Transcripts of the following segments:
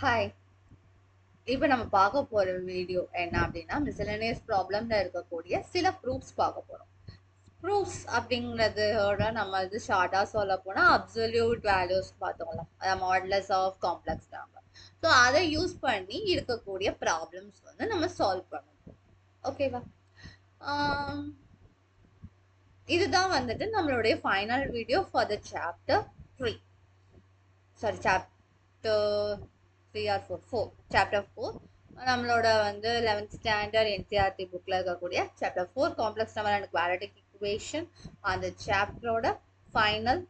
Hi. இப்போ நம்ம பார்க்க போற வீடியோ என்ன அப்படின்னா மிஸ்செலேனியஸ் ப்ராப்ளம்ல இருக்கக்கூடிய சில ப்ரூஃப்ஸ் பார்க்க போறோம். ப்ரூஃப்ஸ் அப்படிங்கிறதோட நம்ம ஷார்ட்டா சொல்ல போனா அப்சல்யூட் வேல்யூஸ் பார்த்தோம்ல, modulus of complex number. So அதை யூஸ் பண்ணி இருக்கக்கூடிய ப்ராப்ளம்ஸ் நம்ம சால்வ் பண்ணணும். ஓகேவா? இதுதான் நம்மளுடைய final video for the chapter 3. Sorry, chapter 3 or 4 chapter 4. நம்மளோட 11th ஸ்டாண்டர்ட் என்சிஆர்டி புக்ல இருக்கக்கூடிய chapter 4 complex number and quadratic equation, அந்த சாப்டரோட ஃபைனல்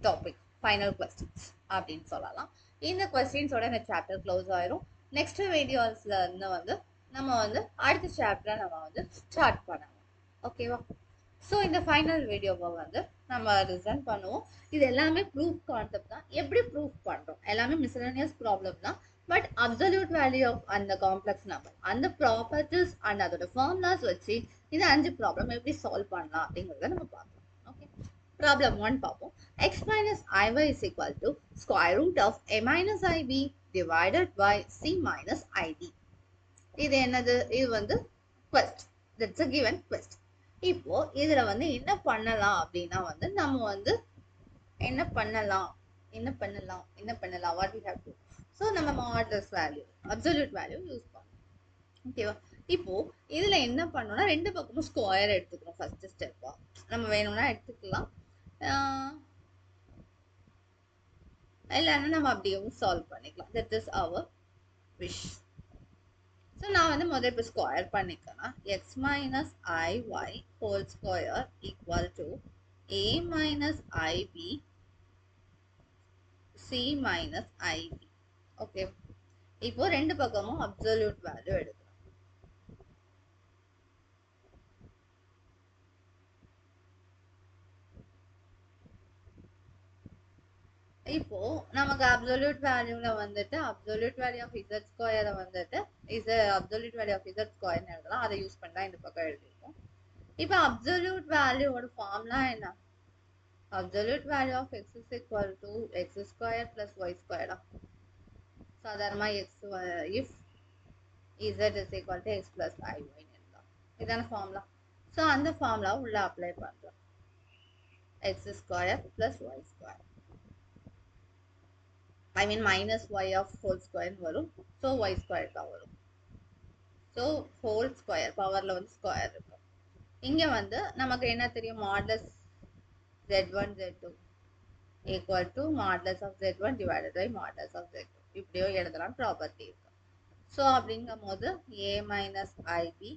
டாபிக், ஃபைனல் கொஸ்டின்ஸ் அப்படின்னு சொல்லலாம். இந்த கொஸ்டின்ஸோட இந்த சாப்டர் க்ளோஸ் ஆயிரும். நெக்ஸ்ட் வீடியோஸ்ல இருந்து நம்ம அடுத்த சாப்டரை நம்ம ஸ்டார்ட் பண்ணலாம். ஓகேவா? ஸோ இந்த ஃபைனல் வீடியோவை நம்ம ரிசன் பண்ணுவோம். இது எல்லாமே ப்ரூஃப் கான்செப்ட் தான். எப்படி ப்ரூஃப் பண்ணுறோம்? எல்லாமே மிஸ்செலேனியஸ் ப்ராப்ளம் தான். பட் அப்சல்யூட் வேல்யூ ஆஃப் அந்த காம்ப்ளெக்ஸ் நம்பர், அந்த ப்ராப்பர்ட்டிஸ் அண்ட் அதோட ஃபார்முலாஸ் வச்சு இந்த 5 ப்ராப்ளம் எப்படி சால்வ் பண்ணலாம் அப்படிங்கிறத நம்ம பார்க்கலாம். ஓகே, ப்ராப்ளம் 1 பார்ப்போம். x minus iy is equal to square root of a minus ib divided by c minus id. இது என்னது? இது quest. That's a given quest. இப்போ இதுல என்ன பண்ணலாம் அப்படின்னா நம்ம என்ன பண்ணலாம் what we have to. So நம்ம modulus value, absolute value use பண்ணலாம். ஓகேவா? இப்போ இதுல என்ன பண்ணோம்னா ரெண்டு பக்கமும் ஸ்கொயர் எடுத்துக்கிறோம். ஃபர்ஸ்ட் ஸ்டெப்பா நம்ம வேணும்னா எடுத்துக்கலாம், இல்லைன்னா நம்ம அப்படியும் சால்வ் பண்ணிக்கலாம். That is our wish. So நான் முதல் இப்போ ஸ்கொயர் பண்ணிக்கலாம். X minus i y whole square equal to a minus i b c minus i d. Okay, இப்போ ரெண்டு பக்கமும் அப்சல்யூட் வேல்யூ எடுக்கலாம். இப்போ நமக்கு அப்சல்யூட் வேல்யூல அப்சல்யூட் வேல்யூ ஆஃப் இசட் ஸ்கொயரை அப்சல்யூட் வேல்யூ ஆஃப் இசட் ஸ்கொயர்னு எழுதலாம். அதை யூஸ் பண்ணலாம். இந்த பக்கம் எழுதிருக்கோம். இப்போ அப்சல்யூட் வேல்யூவோட ஃபார்முலா என்ன? Absolute value of x is equal to x square plus y square. சாதாரணமா x if z is equal to x plus iy எழுதலாம். இதான ஃபார்முலா. ஸோ அந்த ஃபார்முலா உள்ள அப்ளை பண்றோம். x square plus y square, I mean minus y of whole square வரும். So y square தான் வரும். So whole square பவர்ல square இருக்கும். இங்க நமக்கு என்ன தெரியும்? Modulus z1 z2 equal to modulus of z1 divided by modulus of z2. இப்படியோ எழுதலாம், ப்ராப்பர்ட்டி இருக்கு. ஸோ அப்படிங்கும் போது a minus i b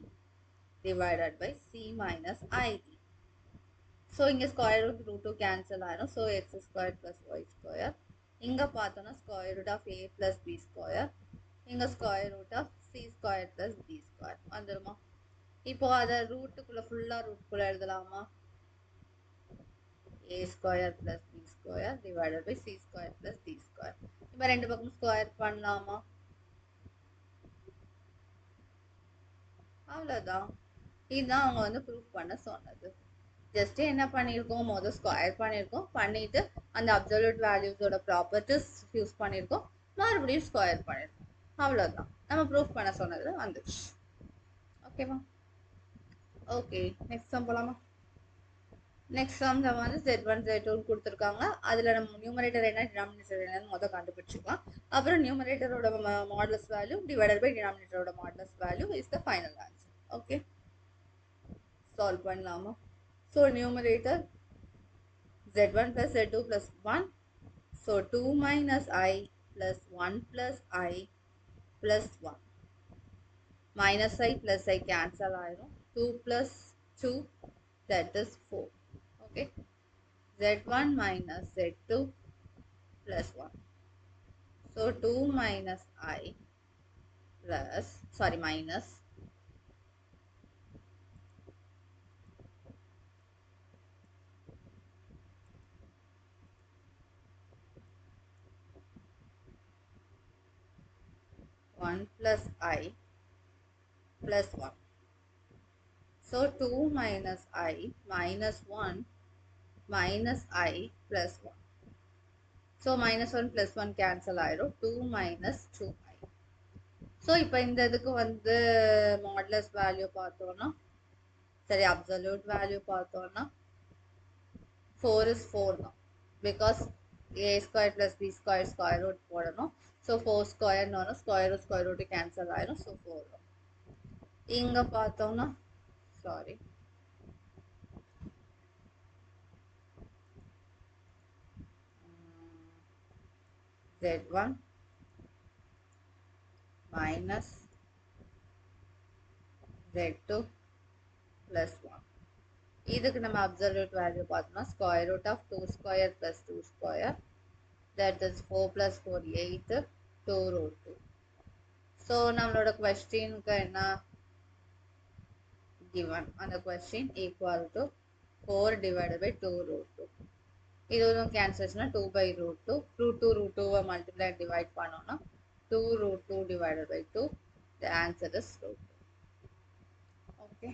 divided by c minus i d. So இங்கே square root root two cancel ஆயிடும். So x square plus y square. இங்கே பார்த்தோன்னா square root of a plus b square. இங்கே square root of c square plus b square வந்துடுமா? இப்போ அதை ரூட்டுக்குள்ளே ஃபுல்லாக ரூட்டுக்குள்ளே எழுதலாமா? a square plus b square divided by c square plus d square. இப்போ ரெண்டு பக்கம் ஸ்கொயர் பண்ணலாமா? அவ்வளோதான். இதுதான் அவங்க ப்ரூஃப் பண்ண சொன்னது. ஜஸ்ட் என்ன பண்ணியிருக்கோம்? முதல் ஸ்கொயர் பண்ணியிருக்கோம், பண்ணிட்டு அந்த அப்சல்யூட் வேல்யூஸோட ப்ராப்பர்ட்டிஸ் யூஸ் பண்ணியிருக்கோம், மறுபடியும் ஸ்கொயர் பண்ணியிருக்கோம். அவ்வளோதான், நம்ம ப்ரூஃப் பண்ண சொன்னது வந்துச்சு. ஓகேவா? ஓகே, நெக்ஸ்ட் சம் போலாமா? நெக்ஸ்ட் சம்ல z1 z2 கொடுத்துருக்காங்க. அதில் நம்ம நியூமரேட்டர் என்ன டினாமினேட்டர் என்னன்னு முதல் கண்டுபிடிச்சிக்கலாம். அப்புறம் நியூமரேட்டரோட மாடுலஸ் வேல்யூ டிவைடட் பை டினாமினேட்டரோட modulus value is the final answer. Okay, solve பண்ணலாமா? So numerator z1 plus z2 plus 1. So 2 minus I plus 1 plus I plus 1. Minus I plus I cancel ஆயிரும். 2 plus 2, that is 4. Okay, z1 minus z2 plus 1. So 2 minus I plus, sorry, minus 1 plus I plus 1. So 2 minus I minus 1 minus I plus 1. So -1 + 1 cancel ஆயிரும். 2 - 2i. So இப்போ இந்த இதுக்கு வந்து modulus value பார்த்தோம்னா, சரி absolute value பார்த்தோம்னா 4 is 4 தான். Because a² + b² square root போடணும். ஸோ 4 ஸ்கொயர்னு வரும். ஸ்கொயர் ரூட் கேன்சல் ஆயிரும். ஸோ 4 வரும். இங்கே பார்த்தோம்னா sorry z1 minus z2 plus 1. இதுக்கு நம்ம அப்சல்யூட் வேல்யூ பார்த்தோம்னா square root of 2 square plus 2 ஸ்கொயர், that is 4 plus 4 8, 2 root 2. So நம்மளோட கொஸ்டினுக்கு என்ன given, அந்த question equal to 4 divided by 2 root 2. இது ஒன்றும் கேன்சல்ஸ்னா 2 by root 2. root 2 multiply divide பண்ணோம்னா 2 root 2 divided by 2. The answer is root 2. Okay.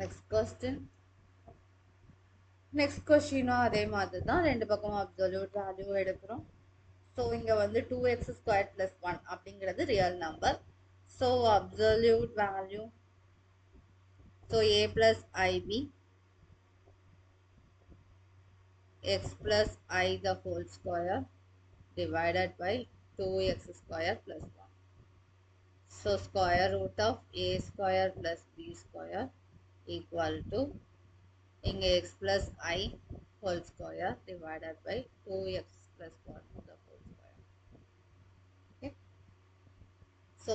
Next question. Next கொஸ்டினும் அதே மாதிரி தான், ரெண்டு பக்கம் அப்சல்யூட் வேல்யூ எடுக்கிறோம். ஸோ இங்கே வந்து 2x² + 1 அப்படிங்கிறது real number. So absolute value, so a + ib x + I the whole square divided by 2x² + 1. So square root of a² + b² equal to இங்கே x plus I whole square divided by 2x plus 1 the whole square. Okay. So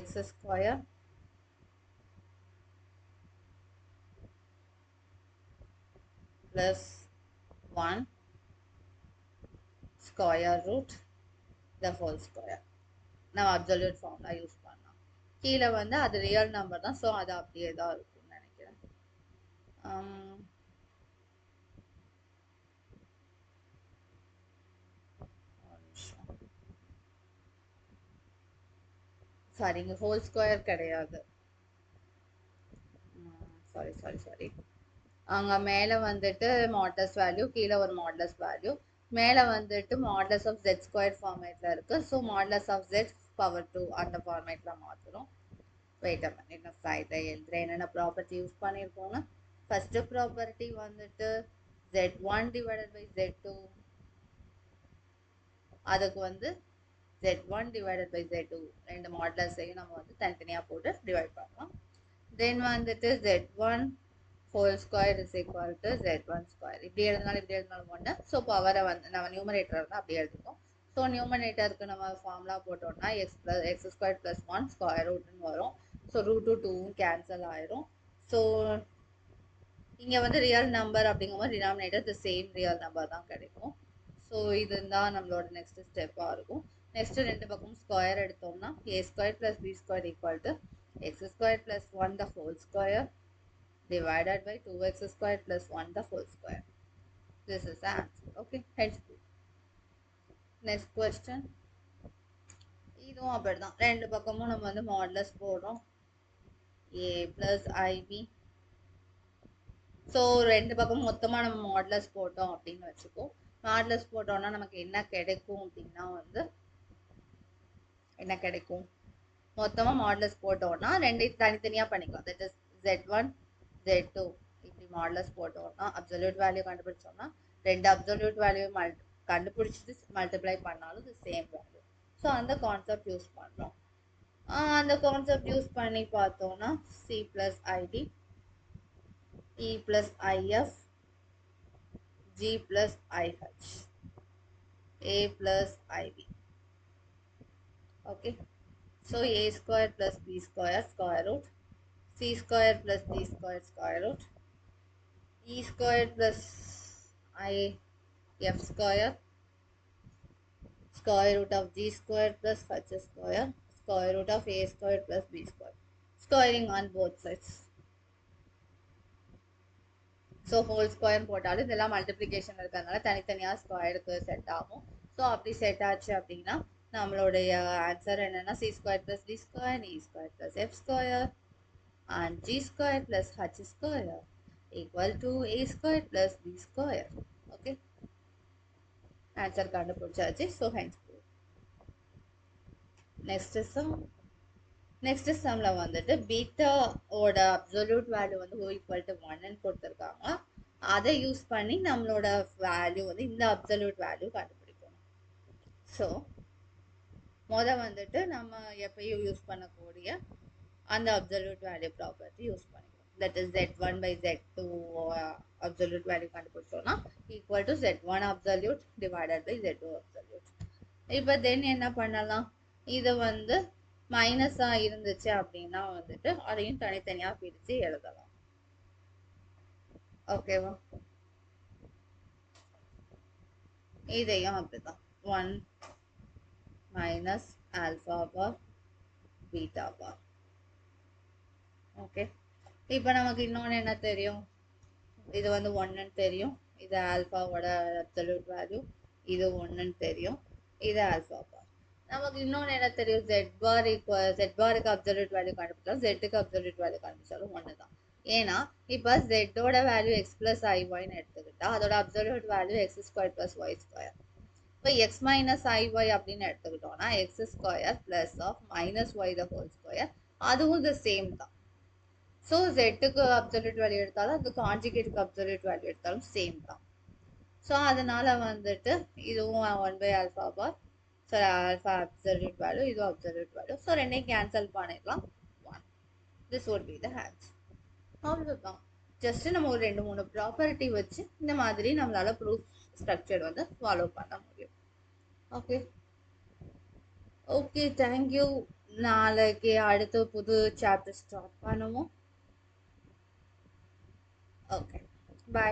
x square plus 1 square root the whole square. நம்ம absolute formula use பண்ணலாம். கீழே வந்து அது real number தான். So அது அப்படியே தான் இருக்கும்னு நினைக்கிறேன். சாரி, இங்கே ஹோல் ஸ்கொயர் கிடையாது. சாரி அங்கே மேலே வந்துட்டு மாடலஸ் வேல்யூ, கீழே ஒரு மாடலஸ் வேல்யூ. மேலே வந்துட்டு மாடலஸ் ஆஃப் z² ஃபார்மேட்டில் இருக்குது. ஸோ மாடலஸ் ஆஃப் z⁴ அந்த ஃபார்மேட்டில் மாற்றுறோம். வெயிட் அ மினிட், நான் இதை எழுதுறேன். என்னென்ன ப்ராப்பர்ட்டி யூஸ் பண்ணியிருக்கோன்னா, ஃபஸ்ட்டு ப்ராப்பர்ட்டி வந்துட்டு z1 டிவைடட் பை z2, அதுக்கு வந்து z1 டிவைடட் பை z2 ரெண்டு மாடலஸையும் நம்ம வந்து தனித்தனியாக போட்டு டிவைட் பண்ணலாம். தென் வந்துட்டு z1 whole square is equal to z1 square. இப்படி எழுதினாலும் ஒன்று. ஸோ பவரை வந்து நம்ம நியூமரேட்டர் வந்து அப்படி எழுதிக்கோம். ஸோ நியூமரேட்டருக்கு நம்ம ஃபார்முலா போட்டோம்னா x² + 1 ஸ்கொயர் ரூட்னு வரும். ஸோ ரூட் 2வும் கேன்சல் ஆயிரும். ஸோ இங்கே வந்து ரியல் நம்பர் அப்படிங்கும்போது denominator the same real number தான் கிடைக்கும். ஸோ இதுதான் நம்மளோட நெக்ஸ்ட் ஸ்டெப்பாக இருக்கும். நெக்ஸ்ட் ரெண்டு பக்கம் ஸ்கொயர் எடுத்தோம்னா a² + b² equal to x² + 1 the whole square divided by 2x² + 1 the whole square. This is the answer. Okay, hence next question. இதுவும் அப்படிதான், ரெண்டு பக்கமும் நம்ம வந்து மாடலஸ் போடுறோம். a plus ib. ஸோ ரெண்டு பக்கம் மொத்தமாக நம்ம மாடலஸ் போட்டோம் அப்படின்னு வச்சுக்கோ. மாடலஸ் போட்டோம்னா நமக்கு என்ன கிடைக்கும் அப்படின்னா வந்து என்ன கிடைக்கும், மொத்தமாக மாடலஸ் போட்டோம்னா ரெண்டையும் தனித்தனியாக பண்ணிக்கலாம். தட் இஸ் z1 z2 இப்படி மாடலஸ் போட்டோம்னா அப்சல்யூட் வேல்யூ கண்டுபிடிச்சோம்னா ரெண்டு அப்சல்யூட் வேல்யூ கண்டுபிடிச்சிட்டு மல்டிப்ளை பண்ணாலும் இது சேம் வேல்யூ. ஸோ அந்த கான்செப்ட் யூஸ் பண்ணுறோம். அந்த கான்செப்ட் யூஸ் பண்ணி பார்த்தோம்னா c plus id, e plus if, g plus ih, a plus ib. Okay, so a² plus b² square root, c² plus d² square root, e² plus if square, square root of g² plus h square, square root of a² plus b², squaring on both sides. So whole square போட்டாலும் இதெல்லாம் multiplication இருக்கிறதுனால தனித்தனியாக ஸ்கொயருக்கு set ஆகும். So அப்படி set ஆச்சு அப்படின்னா நம்மளுடைய ஆன்சர் என்னன்னா c² plus d² e² plus f square. and g square plus h square equal to a square plus b square. Okay, answer கண்டுபிடிச்சாச்சு. So hence proof. Next sumல வந்துட்டு பீட்டா ஓட absolute value வந்து O equal to 1 ன்னு கொடுத்துருக்காங்க. அதை use பண்ணி நம்மளோட value வந்து இந்த அப்சல்யூட் வேல்யூ கண்டுபிடிக்கணும். ஸோ வந்துட்டு நம்ம எப்பயும் யூஸ் பண்ணக்கூடிய அந்த அப்சல்யூட் வேல்யூ ப்ராப்பர்ட்டி யூஸ் பண்ணிக்கணும். That is z1 by z2 absolute value கண்டுபிடிச்சோம்னா equal to z1 absolute divided by z2 absolute. இப்போ தென் என்ன பண்ணலாம், இதை வந்து மைனஸா இருந்துச்சு அப்படின்னா வந்துட்டு அதையும் தனித்தனியா பிரிச்சு எழுதலாம். ஓகேவா, இதையும் அப்படிதான் 1 மைனஸ் ஆல்ஃபா பார் பீட்டா பார். ஓகே, இப்போ நமக்கு இன்னொன்று என்ன தெரியும், இது வந்து 1ன்னு தெரியும், இது ஆல்ஃபாவோட அப்சல்யூட் வேல்யூ, இது 1ன்னு தெரியும், இது ஆல்ஃபா பார். நமக்கு இன்னொன்று என்ன தெரியும், z பாருக்கு அப்சல்யூட் வேல்யூ கண்டுபிடிச்சாலும் zக்கு அப்சல்யூட் வேல்யூ கண்டுபிடிச்சாலும் ஒன்று தான். ஏன்னா இப்போ zோட வேல்யூ x பிளஸ் ஐஒய்னு எடுத்துக்கிட்டா அதோட absolute value x square plus y square. இப்போ x மைனஸ் ஐஒய் அப்படின்னு எடுத்துக்கிட்டோம்னா x square plus of minus y the whole square, அதுவும் த சேம் தான். ஸோ ஜெட்டுக்கு அப்சல்யூட் வேல்யூ எடுத்தாலும் அது கான்ஜுகேட்டுக்கு அப்சல்யூட் வேல்யூ எடுத்தாலும் சேம் தான். ஸோ அதனால வந்துட்டு இதுவும் 1 by alpha bar, so alpha absolute value, இதுவும் அப்சல்யூட் வேல்யூ. ஸோ ரெண்டையும் கேன்சல் பண்ணிடலாம். 1. This would be the answer. அவ்வளோதான். ஜஸ்ட் நம்ம ஒரு 2-3 ப்ராப்பர்ட்டி வச்சு இந்த மாதிரி நம்மளால ப்ரூஃப் ஸ்ட்ரக்சர் வந்து ஃபாலோ பண்ண முடியும். Okay okay, thank you. நாளைக்கு அடுத்த புது சாப்டர் ஸ்டார்ட் பண்ணுவோம். Okay, bye.